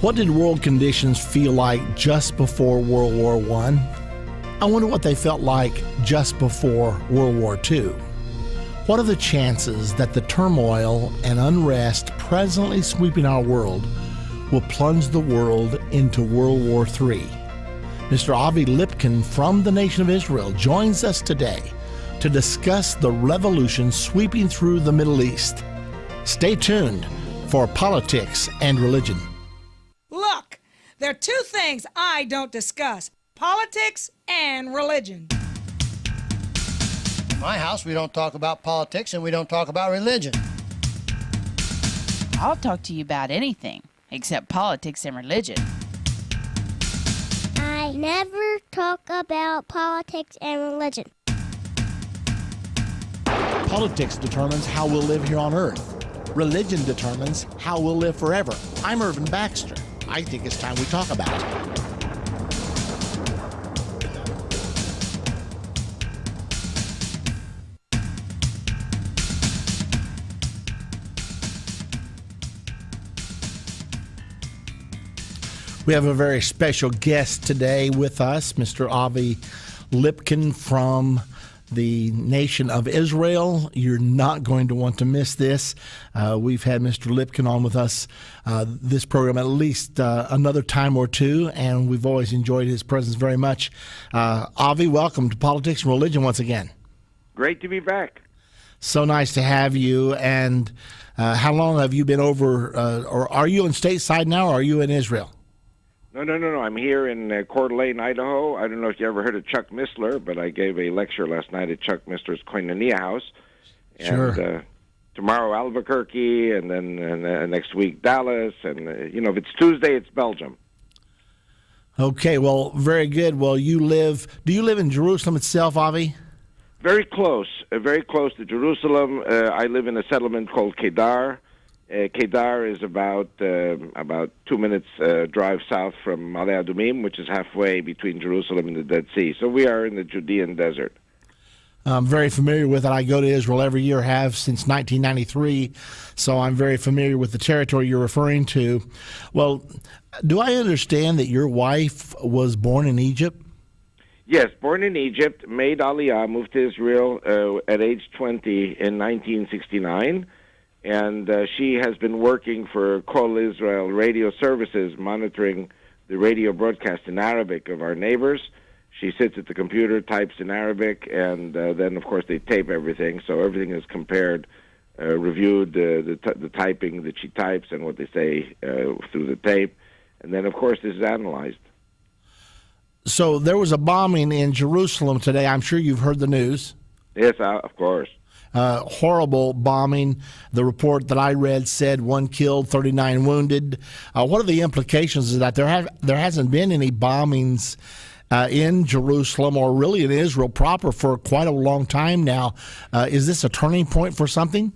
What did world conditions feel like just before World War I? I wonder what they felt like just before World War II. What are the chances that the turmoil and unrest presently sweeping our world will plunge the world into World War III? Mr. Avi Lipkin from the nation of Israel joins us today to discuss the revolution sweeping through the Middle East. Stay tuned for Politics and Religion. Look, there are two things I don't discuss: politics and religion. In my house, we don't talk about politics and we don't talk about religion. I'll talk to you about anything except politics and religion. I never talk about politics and religion. Politics determines how we'll live here on earth. Religion determines how we'll live forever. I'm Irvin Baxter. I think it's time we talk about it. We have a very special guest today with us, Mr. Avi Lipkin from the nation of Israel. You're not going to want to miss this. We've had Mr. Lipkin on with us this program at least another time or two, and we've always enjoyed his presence very much. Avi, welcome to Politics and Religion once again. Great to be back. So nice to have you. And how long have you been over, or are you in stateside now, or are you in Israel? No. I'm here in Coeur d'Alene, Idaho. I don't know if you ever heard of Chuck Missler, but I gave a lecture last night at Chuck Missler's Koinonia House. And, sure. Tomorrow, Albuquerque, and then next week, Dallas. And, if it's Tuesday, it's Belgium. Okay, well, very good. Well, do you live in Jerusalem itself, Avi? Very close to Jerusalem. I live in a settlement called Kedar. Kedar is about 2 minutes drive south from Ma'ale Adumim, which is halfway between Jerusalem and the Dead Sea. So we are in the Judean desert. I'm very familiar with it. I go to Israel every year, have since 1993, so I'm very familiar with the territory you're referring to. Well, do I understand that your wife was born in Egypt? Yes, born in Egypt, made Aliyah, moved to Israel at age 20 in 1969. And she has been working for Kol Israel Radio Services, monitoring the radio broadcast in Arabic of our neighbors. She sits at the computer, types in Arabic, and then, of course, they tape everything. So everything is compared, reviewed, the typing that she types and what they say through the tape. And then, of course, this is analyzed. So there was a bombing in Jerusalem today. I'm sure you've heard the news. Yes, of course. Horrible bombing. The report that I read said 1 killed, 39 wounded. What are the implications of that? There hasn't been any bombings in Jerusalem or really in Israel proper for quite a long time now. Is this a turning point for something?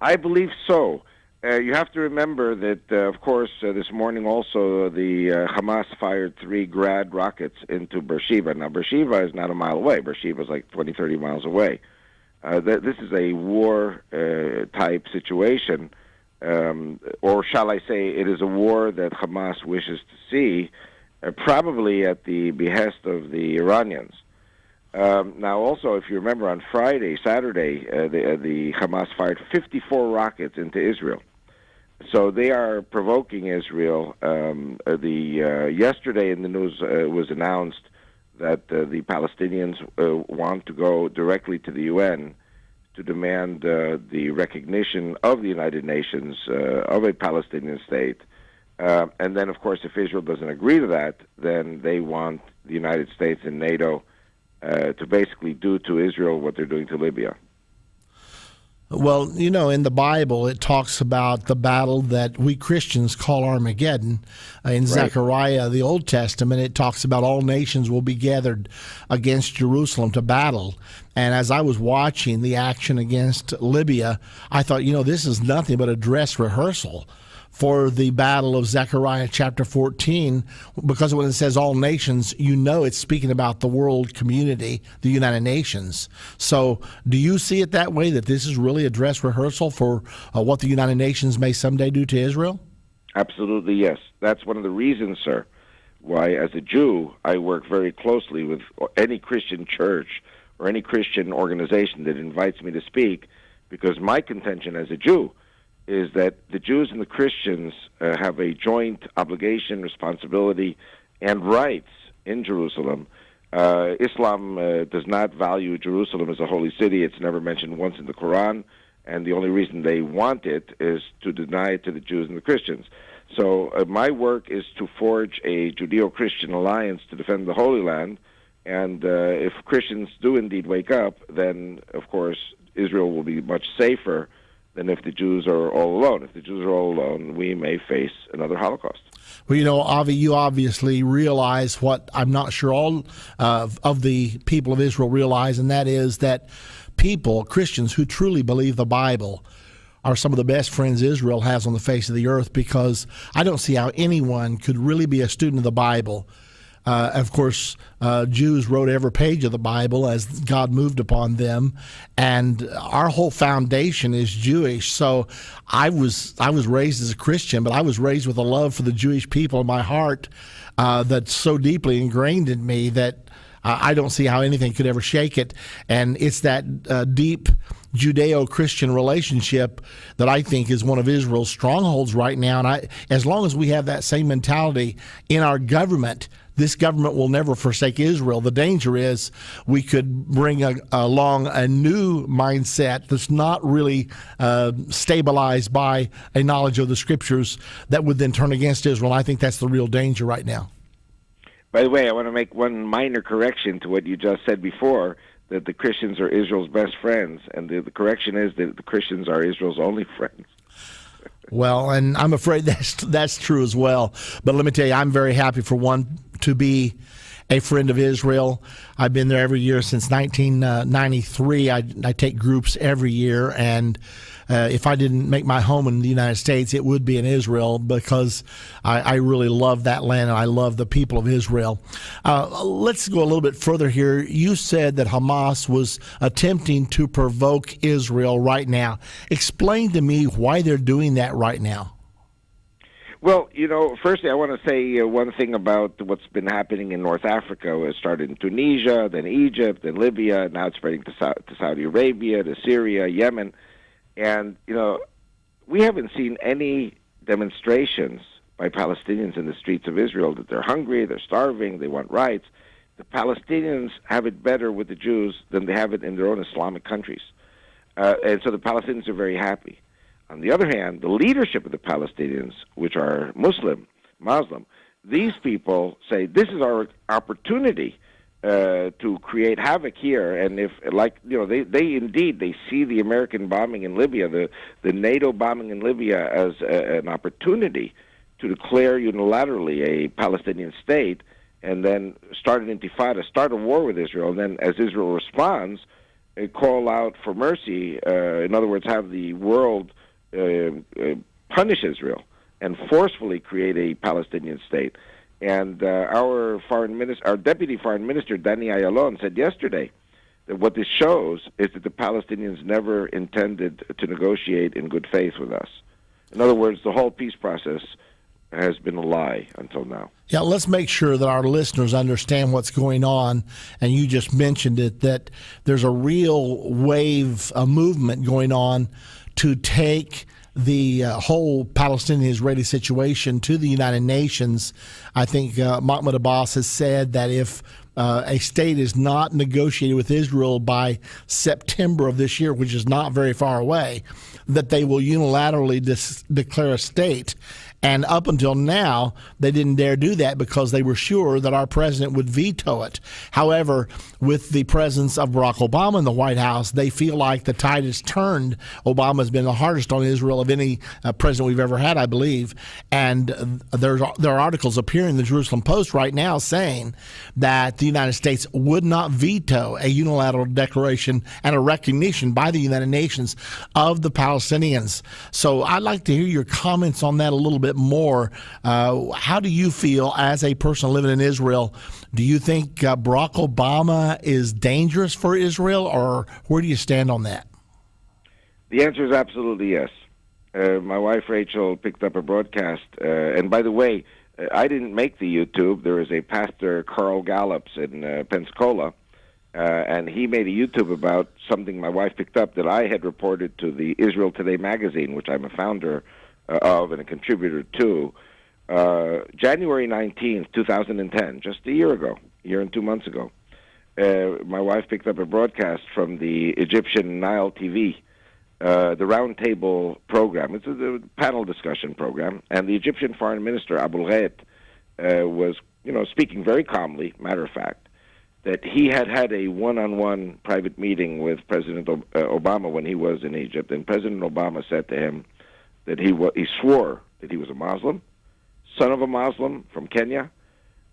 I believe so. You have to remember that, of course, this morning also the Hamas fired 3 Grad rockets into Beersheba. Now, Beersheba is not a mile away. Beersheba is like 20, 30 miles away. This is a war-type situation, or shall I say it is a war that Hamas wishes to see, probably at the behest of the Iranians. Now, also, if you remember, on Saturday, the Hamas fired 54 rockets into Israel. So they are provoking Israel. Yesterday in the news was announced that the Palestinians want to go directly to the UN to demand the recognition of the United Nations of a Palestinian state. And then, of course, if Israel doesn't agree to that, then they want the United States and NATO to basically do to Israel what they're doing to Libya. Well, in the Bible, it talks about the battle that we Christians call Armageddon. In Zechariah, the Old Testament, it talks about all nations will be gathered against Jerusalem to battle. And as I was watching the action against Libya, I thought, this is nothing but a dress rehearsal for the battle of Zechariah chapter 14, because when it says all nations, it's speaking about the world community, the United Nations. So do you see it that way, that this is really a dress rehearsal for what the United Nations may someday do to Israel? Absolutely, yes. That's one of the reasons, sir, why as a Jew I work very closely with any Christian church or any Christian organization that invites me to speak, because my contention as a Jew is that the Jews and the Christians have a joint obligation, responsibility, and rights in Jerusalem. Islam does not value Jerusalem as a holy city. It's never mentioned once in the Quran, and the only reason they want it is to deny it to the Jews and the Christians. So my work is to forge a Judeo-Christian alliance to defend the Holy Land, and if Christians do indeed wake up, then, of course, Israel will be much safer than if the Jews are all alone. If the Jews are all alone, we may face another Holocaust. Well, Avi, you obviously realize what I'm not sure all of the people of Israel realize, and that is that people, Christians who truly believe the Bible, are some of the best friends Israel has on the face of the earth, because I don't see how anyone could really be a student of the Bible. Of course, Jews wrote every page of the Bible as God moved upon them, and our whole foundation is Jewish. So I was raised as a Christian, but I was raised with a love for the Jewish people in my heart that's so deeply ingrained in me that I don't see how anything could ever shake it. And it's that deep Judeo-Christian relationship that I think is one of Israel's strongholds right now. And as long as we have that same mentality in our government, this government will never forsake Israel. The danger is we could bring along a new mindset that's not really stabilized by a knowledge of the Scriptures that would then turn against Israel. I think that's the real danger right now. By the way, I want to make one minor correction to what you just said before, that the Christians are Israel's best friends, and the correction is that the Christians are Israel's only friends. Well, and I'm afraid that's true as well. But let me tell you, I'm very happy for one to be a friend of Israel. I've been there every year since 1993. I take groups every year, and if I didn't make my home in the United States, it would be in Israel, because I really love that land and I love the people of Israel. Let's go a little bit further here. You said that Hamas was attempting to provoke Israel right now. Explain to me why they're doing that right now. Well, firstly, I want to say one thing about what's been happening in North Africa. It started in Tunisia, then Egypt, then Libya. Now it's spreading to Saudi Arabia, to Syria, Yemen. And, we haven't seen any demonstrations by Palestinians in the streets of Israel that they're hungry, they're starving, they want rights. The Palestinians have it better with the Jews than they have it in their own Islamic countries. And so the Palestinians are very happy. On the other hand, the leadership of the Palestinians, which are Muslim, these people say this is our opportunity to create havoc here. And if, they see the American bombing in Libya, the NATO bombing in Libya as an opportunity to declare unilaterally a Palestinian state and then start an intifada, start a war with Israel. And then as Israel responds, call out for mercy. In other words, have the world punish Israel and forcefully create a Palestinian state. And our deputy foreign minister, Danny Ayalon, said yesterday that what this shows is that the Palestinians never intended to negotiate in good faith with us. In other words, the whole peace process has been a lie until now. Yeah, let's make sure that our listeners understand what's going on. And you just mentioned it, that there's a real wave, a movement going on to take the whole Palestinian-Israeli situation to the United Nations. I think Mahmoud Abbas has said that if a state is not negotiated with Israel by September of this year, which is not very far away, that they will unilaterally declare a state. And up until now, they didn't dare do that because they were sure that our president would veto it. However, with the presence of Barack Obama in the White House, they feel like the tide has turned. Obama has been the hardest on Israel of any president we've ever had, I believe. And there are articles appearing in the Jerusalem Post right now saying that the United States would not veto a unilateral declaration and a recognition by the United Nations of the Palestinians. So I'd like to hear your comments on that a little bit more. How do you feel as a person living in Israel? Do you think Barack Obama is dangerous for Israel, or where do you stand on that? The answer is absolutely yes. My wife Rachel picked up a broadcast, and by the way, I didn't make the YouTube. There is a pastor, Carl Gallups, in Pensacola, and he made a YouTube about something my wife picked up that I had reported to the Israel Today magazine, which I'm a founder of and a contributor to. January 19th, 2010, just a year and 2 months ago, my wife picked up a broadcast from the Egyptian Nile TV, the Round Table program. It's a panel discussion program, and the Egyptian Foreign Minister, Abul Ghait, was, speaking very calmly, matter of fact, that he had a one-on-one private meeting with President Obama when he was in Egypt, and President Obama said to him that he swore that he was a Muslim, son of a Muslim from Kenya,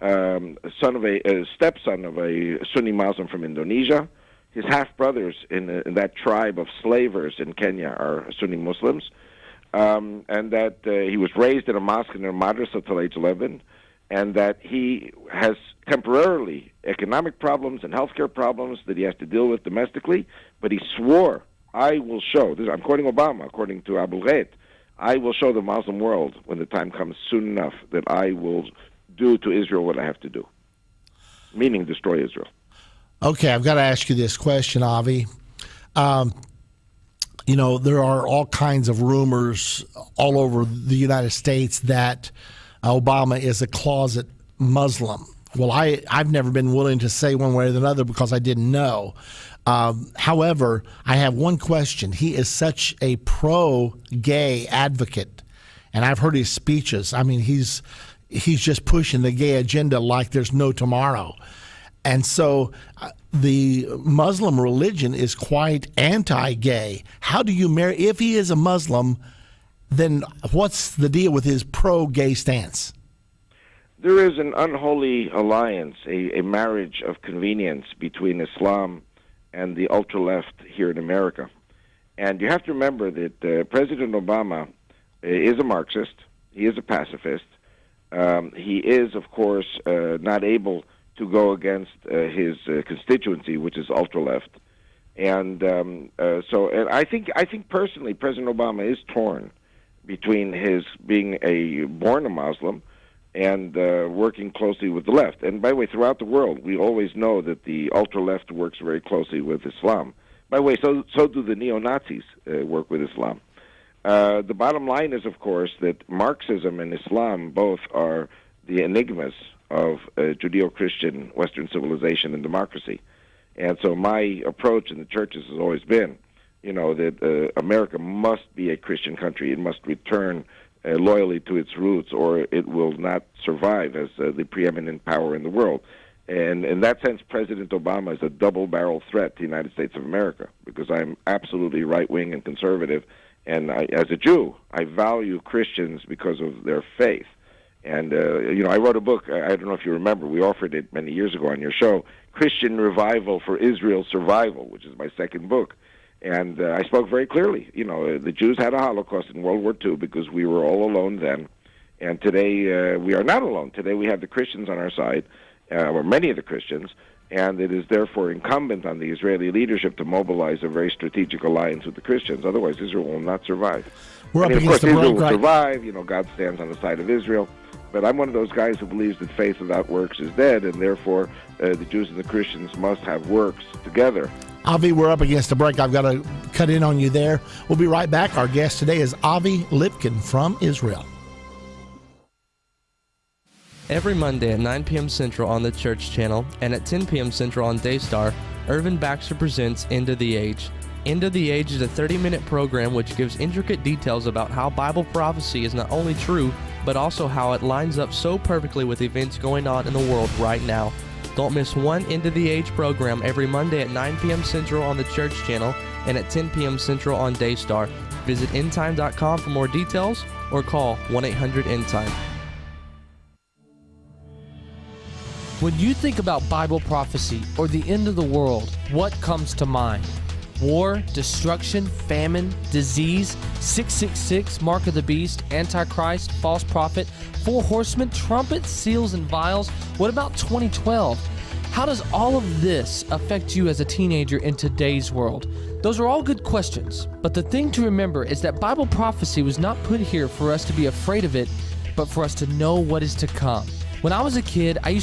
son of a stepson of a Sunni Muslim from Indonesia. His half-brothers in that tribe of slavers in Kenya are Sunni Muslims, and that he was raised in a mosque in a madrasa till age 11, and that he has temporarily economic problems and healthcare problems that he has to deal with domestically, but he swore, I will show, I'm quoting Obama, according to Abul Ghait, I will show the Muslim world when the time comes soon enough that I will do to Israel what I have to do, meaning destroy Israel. Okay, I've got to ask you this question, Avi. There are all kinds of rumors all over the United States that Obama is a closet Muslim. Well, I've never been willing to say one way or the other because I didn't know. However, I have one question. He is such a pro-gay advocate, and I've heard his speeches. I mean, he's just pushing the gay agenda like there's no tomorrow. And so the Muslim religion is quite anti-gay. How do you marry? If he is a Muslim, then what's the deal with his pro-gay stance? There is an unholy alliance, a marriage of convenience between Islam and the ultra-left here in America. And you have to remember that President Obama is a Marxist. He is a pacifist. He is, of course, not able to go against his constituency, which is ultra-left. And and I think personally, President Obama is torn between his being born a Muslim and working closely with the left. And by the way, throughout the world, we always know that the ultra-left works very closely with Islam. By the way, so do the neo-Nazis work with Islam. The bottom line is, of course, that Marxism and Islam both are the enigmas of Judeo-Christian Western civilization and democracy. And so my approach in the churches has always been, that America must be a Christian country. It must return loyally to its roots, or it will not survive as the preeminent power in the world. And in that sense, President Obama is a double-barrel threat to the United States of America, because I'm absolutely right-wing and conservative. And as a Jew, I value Christians because of their faith. And, I wrote a book, I don't know if you remember, we offered it many years ago on your show, Christian Revival for Israel's Survival, which is my second book. And I spoke very clearly. The Jews had a Holocaust in World War II because we were all alone then. And today we are not alone. Today we have the Christians on our side, or many of the Christians, and it is therefore incumbent on the Israeli leadership to mobilize a very strategic alliance with the Christians. Otherwise, Israel will not survive. We're up of against course, the Israel break, will survive. God stands on the side of Israel. But I'm one of those guys who believes that faith without works is dead, and therefore the Jews and the Christians must have works together. Avi, we're up against the break. I've got to cut in on you there. We'll be right back. Our guest today is Avi Lipkin from Israel. Every Monday at 9 p.m. Central on the Church Channel and at 10 p.m. Central on Daystar, Irvin Baxter presents End of the Age. End of the Age is a 30-minute program which gives intricate details about how Bible prophecy is not only true, but also how it lines up so perfectly with events going on in the world right now. Don't miss one End of the Age program every Monday at 9 p.m. Central on the Church Channel and at 10 p.m. Central on Daystar. Visit endtime.com for more details or call 1-800-ENDTIME. When you think about Bible prophecy or the end of the world, what comes to mind? War, destruction, famine, disease, 666, mark of the beast, antichrist, false prophet, four horsemen, trumpets, seals, and vials. What about 2012? How does all of this affect you as a teenager in today's world? Those are all good questions, but the thing to remember is that Bible prophecy was not put here for us to be afraid of it, but for us to know what is to come. When I was a kid, I used to